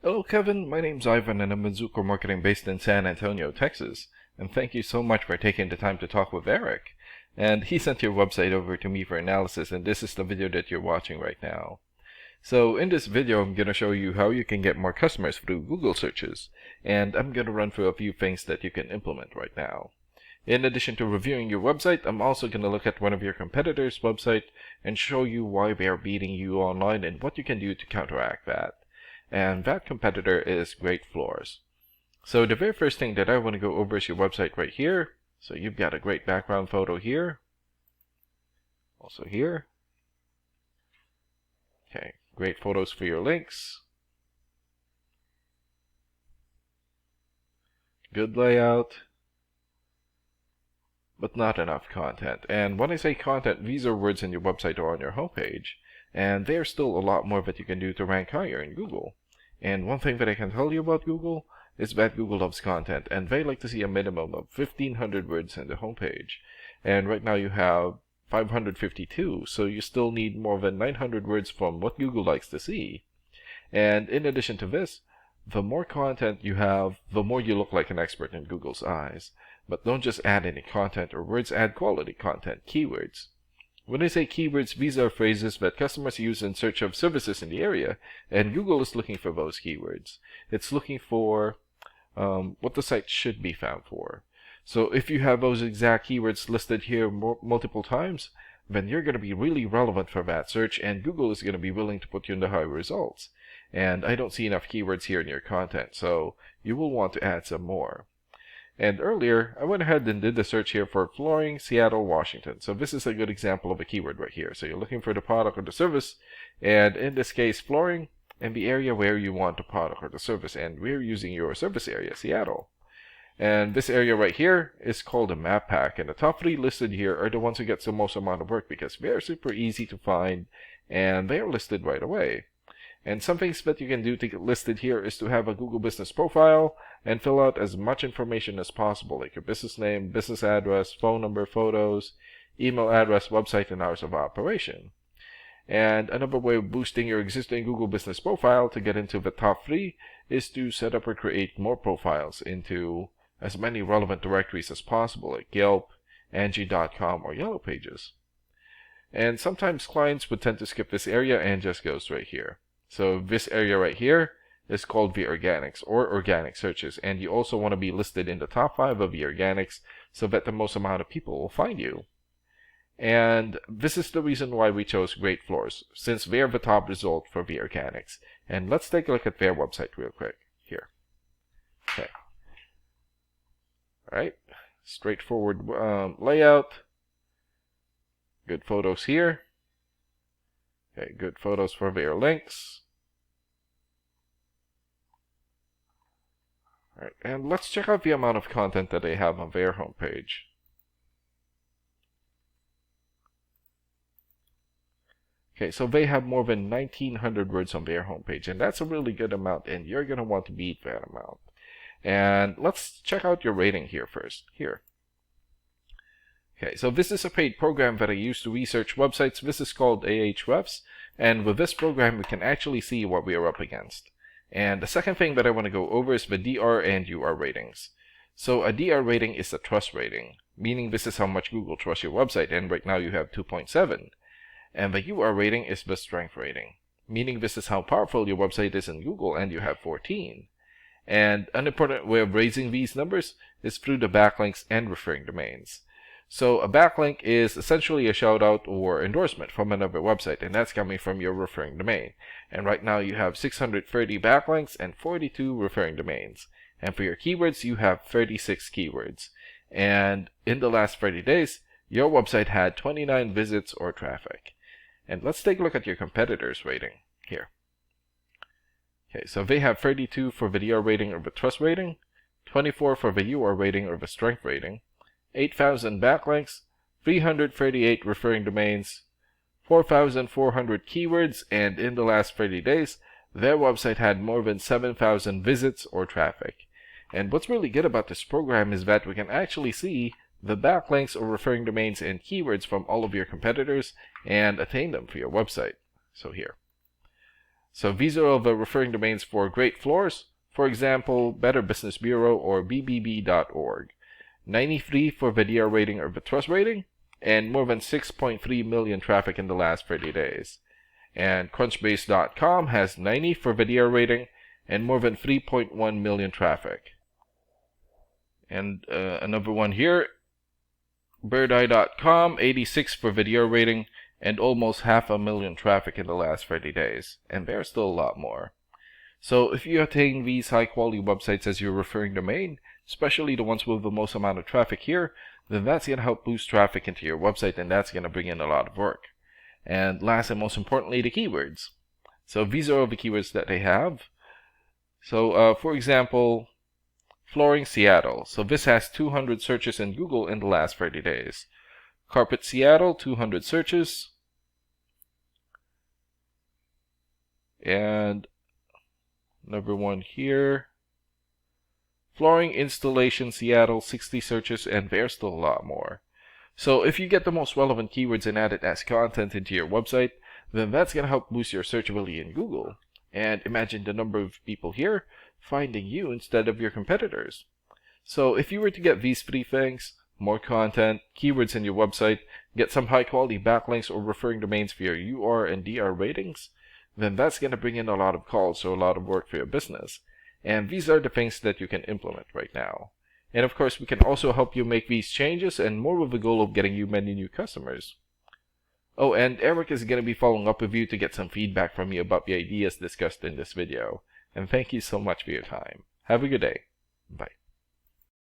Hello, Kevin. My name's Ivan, and I'm in Zuko Marketing based in San Antonio, Texas. And thank you so much for taking the time to talk with Eric. And he sent your website over to me for analysis, and this is the video that you're watching right now. So in this video, I'm going to show you how you can get more customers through Google searches. And I'm going to run through a few things that you can implement right now. In addition to reviewing your website, I'm also going to look at one of your competitors' website and show you why they are beating you online and what you can do to counteract that. And that competitor is Great Floors. So the very first thing that I want to go over is your website right here. So you've got a great background photo here. Also here. Okay, great photos for your links. Good layout. But not enough content. And when I say content, these are words in your website or on your homepage. And there's still a lot more that you can do to rank higher in Google. And one thing that I can tell you about Google is that Google loves content, and they like to see a minimum of 1,500 words in the homepage. And right now you have 552, so you still need more than 900 words from what Google likes to see. And in addition to this, the more content you have, the more you look like an expert in Google's eyes. But don't just add any content or words, add quality content, keywords. When I say keywords, these are phrases that customers use in search of services in the area, and Google is looking for those keywords. It's looking for what the site should be found for. So if you have those exact keywords listed here multiple times, then you're going to be really relevant for that search, and Google is going to be willing to put you in the high results. And I don't see enough keywords here in your content, so you will want to add some more. And earlier, I went ahead and did the search here for flooring, Seattle, Washington. So this is a good example of a keyword right here. So you're looking for the product or the service, and in this case, flooring, and the area where you want the product or the service. And we're using your service area, Seattle. And this area right here is called a map pack. And the top three listed here are the ones who get the most amount of work because they're super easy to find, and they are listed right away. And some things that you can do to get listed here is to have a Google Business profile and fill out as much information as possible, like your business name, business address, phone number, photos, email address, website, and hours of operation. And another way of boosting your existing Google Business profile to get into the top three is to set up or create more profiles into as many relevant directories as possible, like Yelp, Angie.com, or Yellow Pages. And sometimes clients would tend to skip this area and just go straight here. So this area right here is called the organics or organic searches, and you also want to be listed in the top 5 of the organics so that the most amount of people will find you. And this is the reason why we chose Great Floors, since they're the top result for the organics. And let's take a look at their website real quick here. Okay. Alright, straightforward layout. Good photos here. Okay, good photos for their links. Alright, and let's check out the amount of content that they have on their homepage. Okay, so they have more than 1,900 words on their homepage, and that's a really good amount, and you're going to want to beat that amount. And let's check out your rating here first. Here. Okay, so this is a paid program that I use to research websites. This is called Ahrefs, and with this program, we can actually see what we are up against. And the second thing that I want to go over is the DR and UR ratings. So a DR rating is a trust rating, meaning this is how much Google trusts your website, and right now you have 2.7. And the UR rating is the strength rating, meaning this is how powerful your website is in Google, and you have 14. And an important way of raising these numbers is through the backlinks and referring domains. So a backlink is essentially a shout out or endorsement from another website, and that's coming from your referring domain. And right now you have 630 backlinks and 42 referring domains. And for your keywords, you have 36 keywords. And in the last 30 days, your website had 29 visits or traffic. And let's take a look at your competitors' rating here. Okay, so they have 32 for the DR rating or the trust rating, 24 for the UR rating or the strength rating, 8,000 backlinks, 338 referring domains, 4,400 keywords, and in the last 30 days, their website had more than 7,000 visits or traffic. And what's really good about this program is that we can actually see the backlinks or referring domains and keywords from all of your competitors and attain them for your website. So here. So these are all the referring domains for great floors. For example, Better Business Bureau or bbb.org. 93 for the DR rating or the trust rating, and more than 6.3 million traffic in the last 30 days. And Crunchbase.com has 90 for the DR rating and more than 3.1 million traffic. And another one here, Birdeye.com, 86 for the DR rating and almost 500,000 traffic in the last 30 days. And there's still a lot more. So if you attain these high quality websites as your referring domain, especially the ones with the most amount of traffic here, then that's going to help boost traffic into your website, and that's going to bring in a lot of work. And last and most importantly, the keywords. So these are all the keywords that they have. So for example, flooring Seattle. So this has 200 searches in Google in the last 30 days. Carpet Seattle, 200 searches. And another one here. Flooring installation Seattle, 60 searches, and there's still a lot more. So if you get the most relevant keywords and add it as content into your website, then that's going to help boost your searchability in Google. And imagine the number of people here finding you instead of your competitors. So if you were to get these three things, more content, keywords in your website, get some high quality backlinks or referring domains for your UR and DR ratings, then that's going to bring in a lot of calls or a lot of work for your business. And these are the things that you can implement right now. And of course, we can also help you make these changes and more with the goal of getting you many new customers. Oh, and Eric is going to be following up with you to get some feedback from you about the ideas discussed in this video. And thank you so much for your time. Have a good day. Bye.